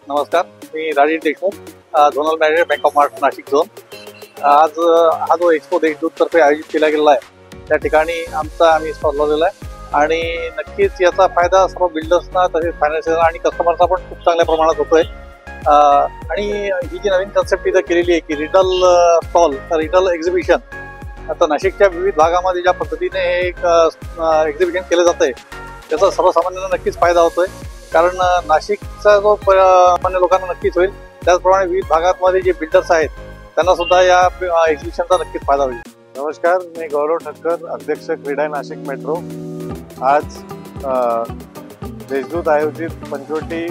नमस्कार, मी Rajesh Deshmukh, zonal manager bank of Maharashtra Nashik zone. आज हा जो एक्सपो देशदूत तर्फे आयोजित केला गेलेला आहे त्या ठिकाणी आम्ही स्टॉल लावलेला आहे आणि नक्कीच याचा फायदा सर्व बिल्डर्सना तसेच फायनान्शियल आणि कस्टमरचा पण खूप चांगल्या प्रमाणात होतोय। आणि ही जी नवीन कन्सेप्ट इथं केलेली आहे की रिटेल स्टॉल रिटेल एक्झिबिशन, आता नाशिकच्या विविध भागामध्ये ज्या पद्धतीने हे एक एक्झिबिशन केलं जातंय त्याचा सर्वसामान्यांना नक्कीच फायदा होतोय, कारण नाशिकचा जो सामान्य लोकांना नक्कीच होईल, त्याचप्रमाणे विविध भागांमध्ये जे बिल्डर्स आहेत त्यांना सुद्धा या एक्झिबिशनचा नक्कीच फायदा होईल। नमस्कार, मी गौरव ठक्कर, अध्यक्ष क्रीडा नाशिक मेट्रो। आज देशदूत आयोजित पंचवटी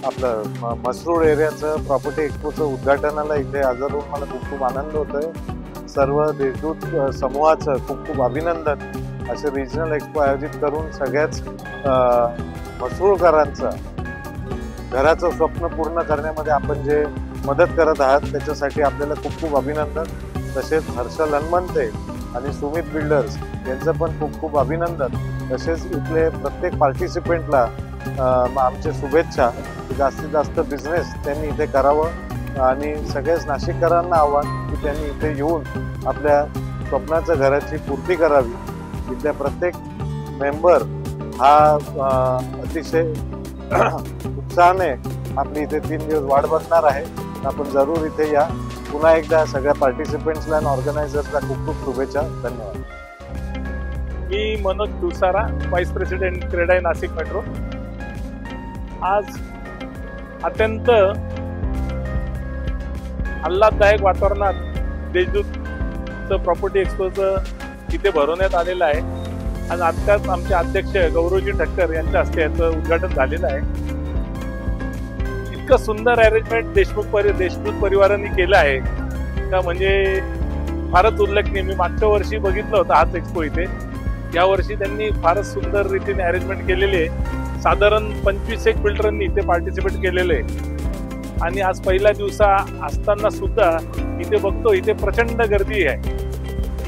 आपलं मसरूळ एरियाचं प्रॉपर्टी एक्सपोचं उद्घाटनाला इथे हजर होऊन मला खूप खूप आनंद होतोय। सर्व देशदूत समूहाचं खूप खूप अभिनंदन। असे रिजनल एक्सपो आयोजित करून सगळ्याच मसरूळकरांचं घराचं स्वप्न पूर्ण करण्यामध्ये आपण जे मदत करत आहात त्याच्यासाठी आपल्याला खूप खूप अभिनंदन। तसेच हर्षल हनुमंते आणि सुमित बिल्डर्स यांचं पण खूप खूप अभिनंदन। तसेच इथले प्रत्येक पार्टिसिपेंटला आमचे शुभेच्छा की जास्तीत जास्त बिझनेस त्यांनी इथे करावं आणि सगळ्याच नाशिककरांना आव्हान की त्यांनी इथे येऊन आपल्या स्वप्नाच्या घराची पूर्ती करावी। इथल्या प्रत्येक मेंबर हा अतिशय उत्साहाने आपली इथे 3 दिवस वाट बघणार आहे। आपण जरूर इथे या। पुन्हा एकदा सगळ्या पार्टिसिपेंट्सला आणि ऑर्गनायझर्सला खूप खूप शुभेच्छा। धन्यवाद। मी मनोज दुसारा, व्हाईस प्रेसिडेंट क्रीडा नाशिक मेट्रो। आज अत्यंत आल्हाददायक वातावरणात देशदूतचं प्रॉपर्टी एक्सपोचं इथे भरवण्यात आलेलं आहे। आज आत्ताच आमचे अध्यक्ष गौरवजी ठक्कर यांच्या हस्ते याचं उद्घाटन झालेलं आहे। इतकं सुंदर अरेंजमेंट देशदूत परिवारांनी केलं आहे का म्हणजे फारच उल्लेखनीय। मी मागच्या वर्षी बघितलं होतं हाच एक्सपो इथे, या वर्षी त्यांनी फारच सुंदर रीतीने अरेंजमेंट केलेली आहे। साधारण 25 बिल्डरांनी इथे पार्टिसिपेट केलेले आहे आणि आज पहिला दिवस असताना सुद्धा इथे बघतो इथे प्रचंड गर्दी आहे।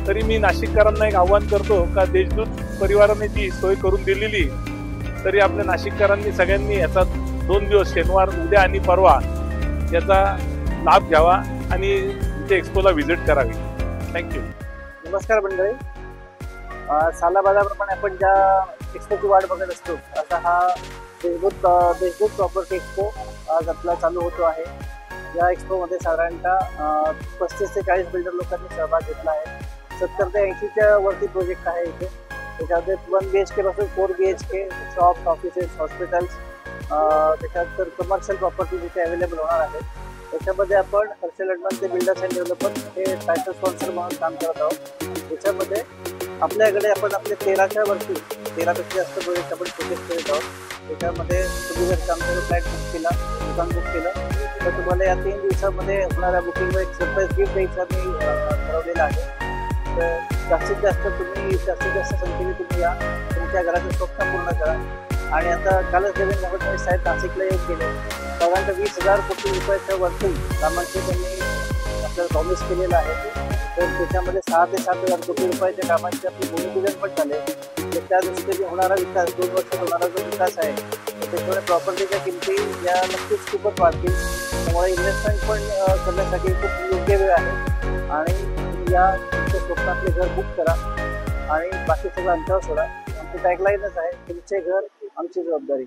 तरी मी नाशिककरांना एक आव्हान करतो का देशदूत परिवाराने जी सोय करून दिलेली तरी आपल्या नाशिककरांनी सगळ्यांनी याचा 2 दिवस शनिवार, उद्या आणि परवा याचा लाभ घ्यावा आणि इथे एक्सपोला व्हिजिट करावी। थँक्यू। नमस्कार मंडळी, सालाबादाप्रमाणे आपण ज्या एक्सपोची वाट बघत असतो असा हा देशदूत प्रॉपर्टी एक्सपो आज आपला चालू होतो आहे। या एक्सपोमध्ये साधारणतः 35 ते 40 बिल्डर लोकांनी सहभाग घेतला आहे। 70 ते 80च्या वरती प्रोजेक्ट आहे इथे। त्याच्यामध्ये 1 BHK पासून 4 BHK शॉप्स, ऑफिसेस, हॉस्पिटल्स, त्याच्यानंतर कमर्शियल प्रॉपर्टीज इथे अवेलेबल होणार आहेत। त्याच्यामध्ये आपण Harshal Hanumante builders and developer हे टायटल स्पॉन्सर म्हणून काम करत आहोत। त्याच्यामध्ये आपल्याकडे आपण आपले 13च्या वरती 13पेक्षा जास्त प्रोजेक्ट आपण शोकेस करत आहोत। त्याच्यामध्ये तुम्ही जर आमच्याकडे फ्लॅट बुक केला, दुकान बुक केलं तर तुम्हाला या 3 दिवसामध्ये होणाऱ्या बुकिंगवर एक सरप्राईज गिफ्ट द्यायचं मी ठरवलेलं आहे। तर जास्तीत जास्त संख्येने तुम्ही या, तुमच्या घराचं स्वप्न पूर्ण करा। आणि आता कालच देवेंद्र फडणवीस साहेब नाशिकला येऊन गेले, साधारणतः 20,000 कोटी रुपयाच्या वरती कामांचे त्यांनी आपल्याला प्रॉमिस केलेलं आहे। तर त्याच्यामध्ये 6 ते 7,000 कोटी रुपयाच्या कामांचे आपले भूमिपूजन पण झाले। तर त्या दृष्टीने होणारा विकास, 2 वर्षात होणारा जो विकास आहे त्याच्यामुळे प्रॉपर्टीच्या किमती या नक्कीच खूपच वाढतील। त्यामुळे इन्व्हेस्टमेंट पण करण्यासाठी खूप योग्य वेळ आहे आणि या तुमच्या स्वप्नातले घर बुक करा आणि बाकी सगळं अंतर सोडा। आमची टॅगलाईनच आहे, तुमचे घर आमची जबाबदारी।